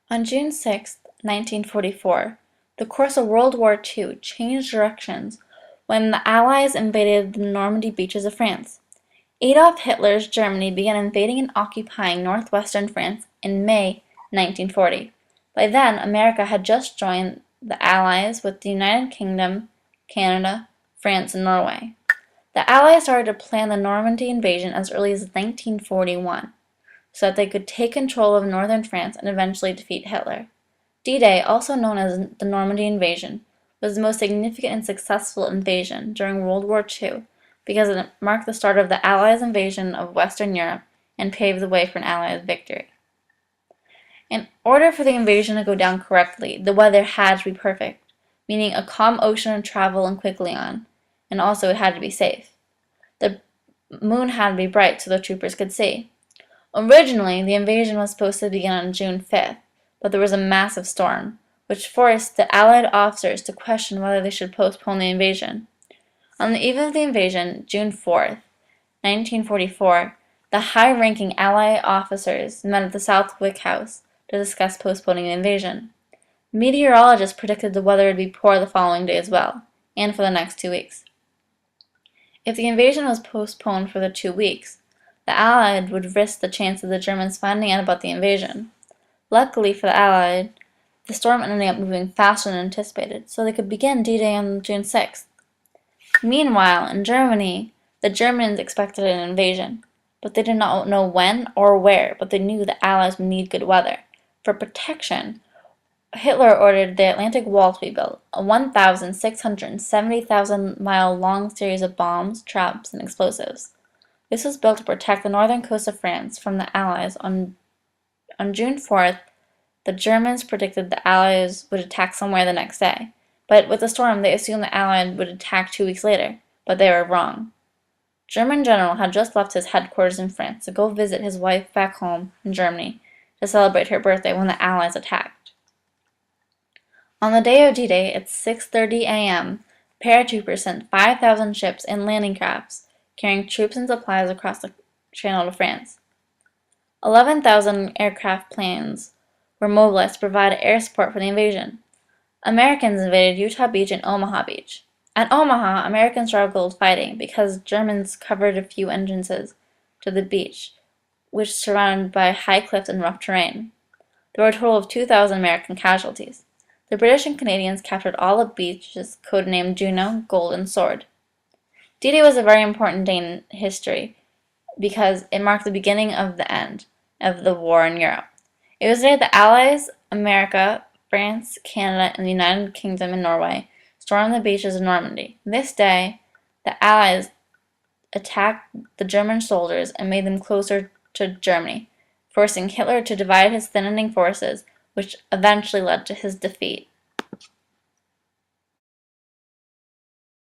On June 6, 1944, the course of World War II changed directions when the Allies invaded the Normandy beaches of France. Adolf Hitler's Germany began invading and occupying northwestern France in May 1940. By then, America had just joined the Allies with the United Kingdom, Canada, France, and Norway. The Allies started to plan the Normandy invasion as early as 1941, so that they could take control of northern France and eventually defeat Hitler. D-Day, also known as the Normandy invasion, was the most significant and successful invasion during World War II because it marked the start of the Allies' invasion of Western Europe and paved the way for an Allied victory. In order for the invasion to go down correctly, the weather had to be perfect, meaning a calm ocean to travel and quickly on, and also it had to be safe. The moon had to be bright so the troopers could see. Originally, the invasion was supposed to begin on June 5th, but there was a massive storm, which forced the Allied officers to question whether they should postpone the invasion. On the eve of the invasion, June 4th, 1944, the high-ranking Allied officers met at the Southwick House to discuss postponing the invasion. Meteorologists predicted the weather would be poor the following day as well, and for the next 2 weeks. If the invasion was postponed for the 2 weeks, the Allies would risk the chance of the Germans finding out about the invasion. Luckily for the Allies, the storm ended up moving faster than anticipated, so they could begin D-Day on June 6th. Meanwhile, in Germany, the Germans expected an invasion, but they did not know when or where, but they knew the Allies would need good weather. For protection, Hitler ordered the Atlantic Wall to be built, a 1,670,000-mile-long series of bombs, traps, and explosives. This was built to protect the northern coast of France from the Allies. On June 4th, the Germans predicted the Allies would attack somewhere the next day, but with the storm they assumed the Allies would attack 2 weeks later, but they were wrong. German general had just left his headquarters in France to go visit his wife back home in Germany to celebrate her birthday when the Allies attacked. On the day of D-Day at 6:30 a.m., paratroopers sent 5,000 ships and landing crafts carrying troops and supplies across the Channel to France. 11,000 aircraft planes were mobilized to provide air support for the invasion. Americans invaded Utah Beach and Omaha Beach. At Omaha, Americans struggled fighting because Germans covered a few entrances to the beach, which was surrounded by high cliffs and rough terrain. There were a total of 2,000 American casualties. The British and Canadians captured all the beaches codenamed Juno, Gold, and Sword. D-Day was a very important day in history because it marked the beginning of the end of the war in Europe. It was the day the Allies, America, France, Canada, and the United Kingdom and Norway stormed the beaches of Normandy. This day, the Allies attacked the German soldiers and made them closer to Germany, forcing Hitler to divide his thinning forces, which eventually led to his defeat.